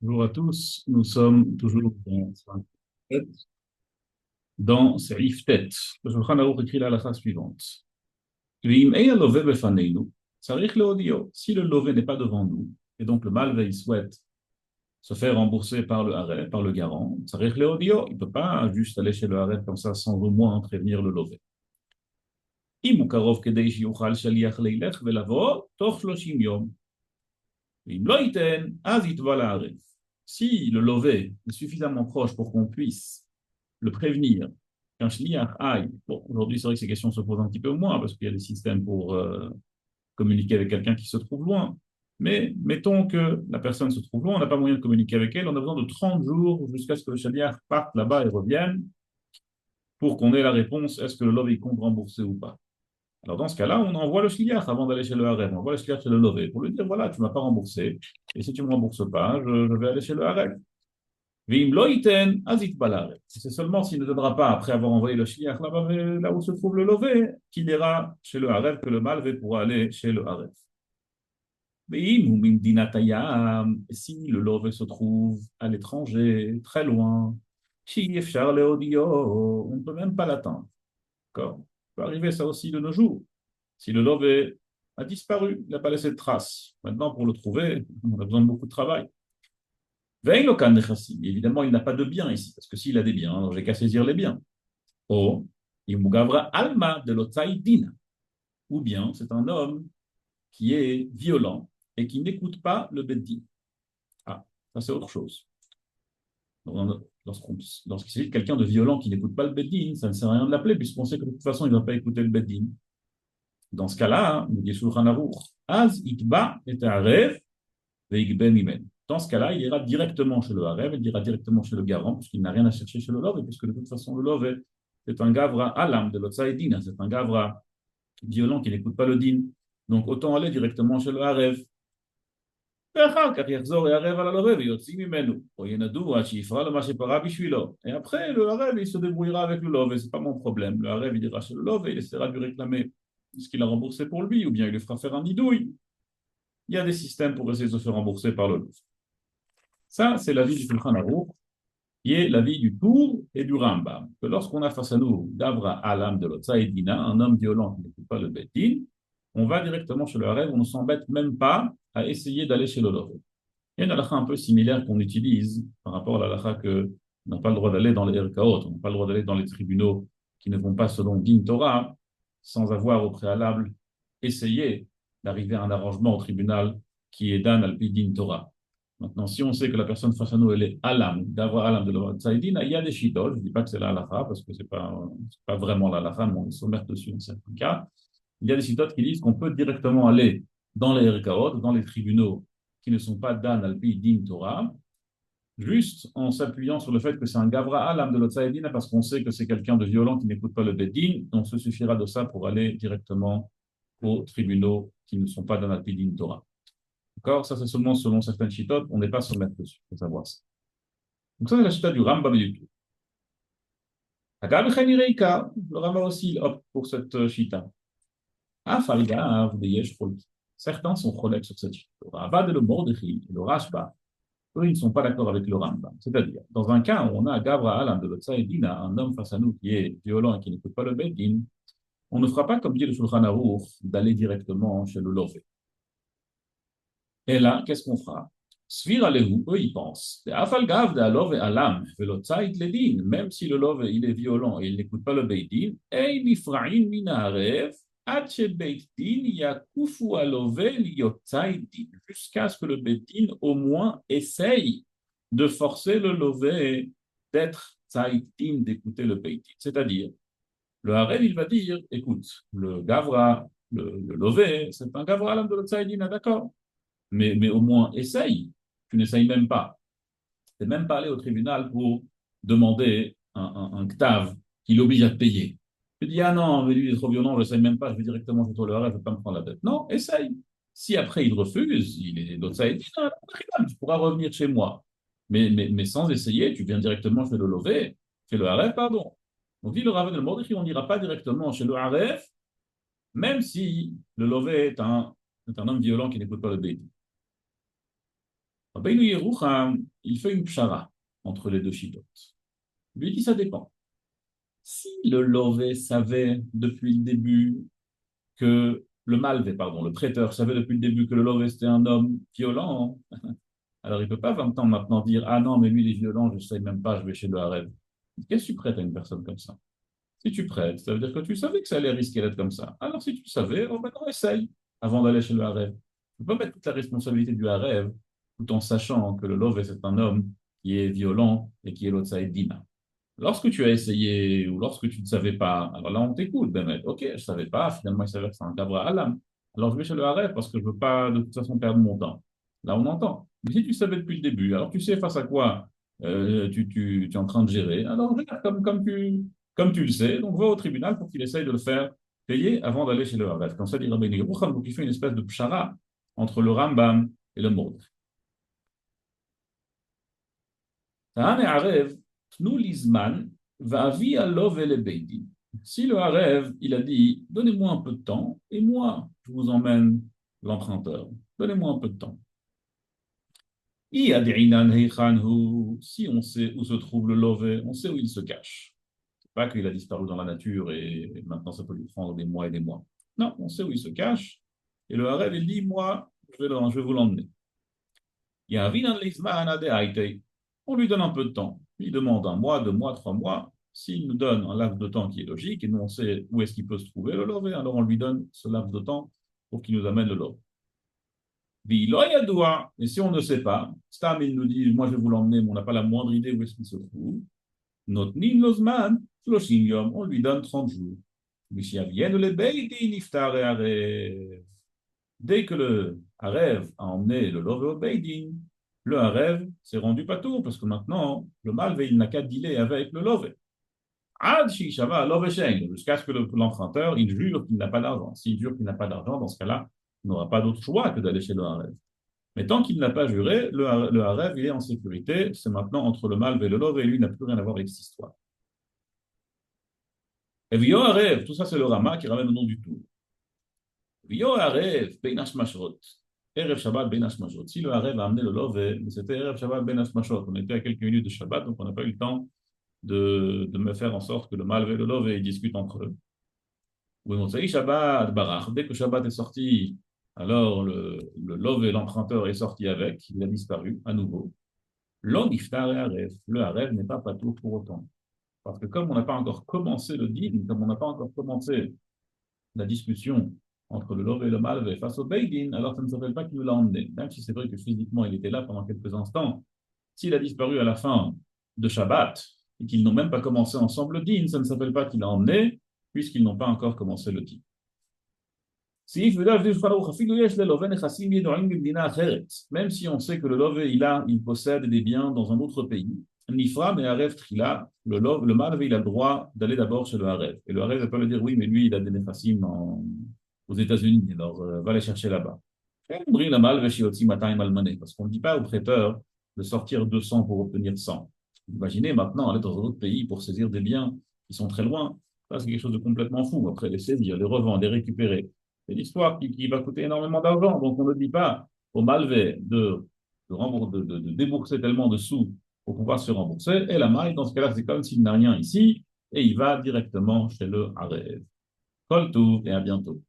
Bonjour à tous, nous sommes toujours dans Seif Tet. Le Shulchan Aruch écrit la halakha suivante. Ve'im eya love befaneinu, tzarich leodio. Si le lové n'est pas devant nous, et donc le malvé il souhaite se faire rembourser par le haref, par le garant, tzarich leodio. Il ne peut pas juste aller chez le haref comme ça sans au moins prévenir le lové. Im hu karov kedei sheyuchal shaliach leilech velavo toch 30 yom. Ve'im lo yiten, az yitva laharef. Si le lové est suffisamment proche pour qu'on puisse le prévenir qu'un shliach aille. Bon, aujourd'hui, c'est vrai que ces questions se posent un petit peu moins parce qu'il y a des systèmes pour communiquer avec quelqu'un qui se trouve loin. Mais mettons que la personne se trouve loin, on n'a pas moyen de communiquer avec elle, on a besoin de 30 jours jusqu'à ce que le shliach parte là-bas et revienne pour qu'on ait la réponse, est-ce que le love il compte rembourser ou pas. Alors dans ce cas-là, on envoie le shliach avant d'aller chez le harem, on envoie le shliach chez le lové pour lui dire, voilà, tu ne m'as pas remboursé, et si tu ne me rembourses pas, je vais aller chez le harem. Vim loiten azit balare. C'est seulement s'il ne donnera pas, après avoir envoyé le shliach là-bas, là où se trouve le lové, qu'il ira chez le haref, que le malvé pourra aller chez le haref. Vim humim dinatayam. Si le lové se trouve à l'étranger, très loin, shi efshar leodio, on ne peut même pas l'atteindre. D'accord? Ça peut arriver ça aussi de nos jours. Si le lové a disparu, il n'a pas laissé de traces. Maintenant, pour le trouver, on a besoin de beaucoup de travail. Évidemment, il n'a pas de biens ici, parce que s'il a des biens, alors j'ai qu'à saisir les biens. Oh, Imugavra Alma de l'Otsaïdina. Ou bien c'est un homme qui est violent et qui n'écoute pas le Beddin. Ah, ça c'est autre chose. Lorsqu'il s'agit de quelqu'un de violent qui n'écoute pas le Beddin, ça ne sert à rien de l'appeler, puisqu'on sait que de toute façon, il ne va pas écouter le Beddin. Dans ce cas-là, nous dit Shulchan Aruch, Az itba et aref dans ce cas-là, il ira directement chez le harem, il ira directement chez le garant, puisqu'il n'a rien à chercher chez le love, et puisque de toute façon, le love est un gavra alam de l'otsaïdin, c'est un gavra violent qui n'écoute pas le din. Donc autant aller directement chez le harem. Et après, le harem, il se débrouillera avec le love, et c'est pas mon problème. Le harem, il ira chez le love et il essaiera de lui réclamer ce qu'il a remboursé pour lui, ou bien il lui fera faire un nidouille. Il y a des systèmes pour essayer de se faire rembourser par le love. Ça, c'est l'avis du Shulchan Aruch, qui est l'avis du Tour et du Rambam. Que lorsqu'on a face à nous Davra Alam de l'Otsaïdina, un homme violent qui n'écoute pas le Beddin, on va directement chez le Harem, on ne s'embête même pas à essayer d'aller chez le Lové. Il y a une halakha un peu similaire qu'on utilise par rapport à l'halakha que on n'a pas le droit d'aller dans les Erkaot, on n'a pas le droit d'aller dans les tribunaux qui ne vont pas selon Din Torah, sans avoir au préalable essayé d'arriver à un arrangement au tribunal qui est Dan al Din Torah. Maintenant, si on sait que la personne face à nous, elle est alam, d'avoir alam de l'Otsaïdine, il y a des shitol, je ne dis pas que c'est la halakha, parce que c'est pas vraiment la halakha, mais on se met dessus en certains cas. Il y a des shitol qui disent qu'on peut directement aller dans les Erkaot, dans les tribunaux qui ne sont pas dan al din Torah, juste en s'appuyant sur le fait que c'est un gavra alam de l'Otsaïdine, parce qu'on sait que c'est quelqu'un de violent qui n'écoute pas le beddin, donc ce suffira de ça pour aller directement aux tribunaux qui ne sont pas dan al din Torah. D'accord? Ça, c'est seulement selon certaines chitotes, on n'est pas se mettre dessus, il faut savoir ça. Donc ça, c'est la chita du Rambam et du tout. Le Rambam aussi, il opte pour cette chita. Ah, Falga, certains sont chroniques sur cette chita. Le Ravad et le Mordechai, le Rashba, eux, ils ne sont pas d'accord avec le Rambam. C'est-à-dire, dans un cas où on a Gavra Alam de l'Otsaïdina, un homme face à nous qui est violent et qui n'écoute pas le Beddin, on ne fera pas comme dit le Shulchan Aruch d'aller directement chez le Lové. Et là, qu'est-ce qu'on fera? Svir alehu, eux, ils pensent. Afalgav de alov et alam, velotzait ledin, même si le love, il est violent et il n'écoute pas le beidin, ei mifra'in minarev, atche beidin yakufu alove liotzait din, jusqu'à ce que le beidin, au moins, essaye de forcer le love d'être tzaitin, d'écouter le beidin. C'est-à-dire, le harem, il va dire, écoute, le gavra, le love, c'est un gavra alam de l'otzaïdin, d'accord? Mais au moins essaye. Tu n'essayes même pas. Tu n'es même pas allé au tribunal pour demander un CTAV qui l'oblige à te payer. Tu dis, ah non, mais lui, il est trop violent, je n'essaye même pas, je vais directement chez toi le je ne vais pas me prendre la tête. Non, essaye. Si après il refuse, il est d'autre ça, il dit, non, tu pourras revenir chez moi. Mais sans essayer, tu viens directement chez le Lové, chez le Haref, pardon. Donc, dit le Rav de Mordechai, on n'ira pas directement chez le Haref, même si le Lové est un homme violent qui n'écoute pas le bébé. Rabbeinu Yerucham, il fait une pshara entre les deux chidotes. Il lui dit ça dépend. Si le lové savait depuis le début que le malvé, pardon, le prêteur savait depuis le début que le lové c'était un homme violent, alors il ne peut pas 20 ans maintenant dire ah non, mais lui il est violent, je ne sais même pas, je vais chez le harem. Qu'est-ce que tu prêtes à une personne comme ça? Si tu prêtes, ça veut dire que tu savais que ça allait risquer d'être comme ça. Alors si tu le savais, oh, maintenant essaye avant d'aller chez le harem. Tu ne peux pas mettre toute la responsabilité du harem tout en sachant que le lové c'est un homme qui est violent et qui est l'autre dina. Lorsque tu as essayé ou lorsque tu ne savais pas, alors là on t'écoute, ben ok, je ne savais pas, finalement il s'avère que c'est un cabra alam. Alors je vais chez le harem parce que je ne veux pas de toute façon perdre mon temps. Là on entend. Mais si tu savais depuis le début, alors tu sais face à quoi tu es en train de gérer, alors regarde comme tu le sais, donc va au tribunal pour qu'il essaye de le faire payer avant d'aller chez le harem. Comme ça, dit Rabbi Yerucham, donc il fait une espèce de pshara entre le Rambam et le Maud. Si le Harev, il a dit, donnez-moi un peu de temps, et moi, je vous emmène l'emprunteur. Donnez-moi un peu de temps. Si on sait où se trouve le lové, on sait où il se cache. C'est pas qu'il a disparu dans la nature et maintenant ça peut lui prendre des mois et des mois. Non, on sait où il se cache. Et le Harev, il dit, moi, je vais vous l'emmener. On lui donne un peu de temps. Il demande un mois, 2 mois, 3 mois. S'il nous donne un laps de temps qui est logique et nous on sait où est-ce qu'il peut se trouver le lové, alors on lui donne ce laps de temps pour qu'il nous amène le lové. Et si on ne sait pas, Stam il nous dit moi je vais vous l'emmener, mais on n'a pas la moindre idée où est-ce qu'il se trouve. Notre Lozman, on lui donne 30 jours. Dès que le Harev a emmené le lové au Beidin, le Harev s'est rendu patour parce que maintenant, le malvé, il n'a qu'à dealer avec le lové. Jusqu'à ce que l'emprunteur, il jure qu'il n'a pas d'argent. S'il jure qu'il n'a pas d'argent, dans ce cas-là, il n'aura pas d'autre choix que d'aller chez le Harev. Mais tant qu'il n'a pas juré, le Harev, il est en sécurité. C'est maintenant entre le malvé et le lové, et lui, il n'a plus rien à voir avec cette histoire. Et Vio Harev, tout ça, c'est le Rama qui ramène le nom du tout. Vio Harev, Beinash Mashrot. Erev Shabbat Ben Hashmashot. Si le Harev a amené le lové, mais c'était Erev Shabbat Ben Hashmashot. On était à quelques minutes de Shabbat, donc on n'a pas eu le temps de me faire en sorte que le malvé et le lové discutent entre eux. Shabbat Barach. Dès que Shabbat est sorti, alors le lové, l'emprunteur, est sorti avec, il a disparu à nouveau. L'on iftar et Harev. Le Harev n'est pas patour pour autant. Parce que comme on n'a pas encore commencé le din, comme on n'a pas encore commencé la discussion entre le lové et le malvé face au beidin, alors ça ne s'appelle pas qu'il nous l'a emmené. Même si c'est vrai que physiquement il était là pendant quelques instants, s'il a disparu à la fin de Shabbat et qu'ils n'ont même pas commencé ensemble le din, ça ne s'appelle pas qu'il l'a emmené, puisqu'ils n'ont pas encore commencé le din. Même si on sait que le lové il possède des biens dans un autre pays, Nifra mais Harev Trila, le malvé il a le droit d'aller d'abord chez le Harev. Et le Harev va pas lui dire oui, mais lui il a des nefassim aux États-Unis, alors va les chercher là-bas. Parce qu'on ne dit pas au prêteur de sortir 200 pour obtenir 100. Imaginez maintenant aller dans un autre pays pour saisir des biens qui sont très loin. Ça, c'est quelque chose de complètement fou. Après, les saisir, les revendre, les récupérer. C'est l'histoire qui va coûter énormément d'argent. Donc, on ne dit pas au malvé de débourser tellement de sous pour pouvoir se rembourser. Et la maille, dans ce cas-là, c'est comme s'il n'a rien ici et il va directement chez le Harev. Kol Tov et à bientôt.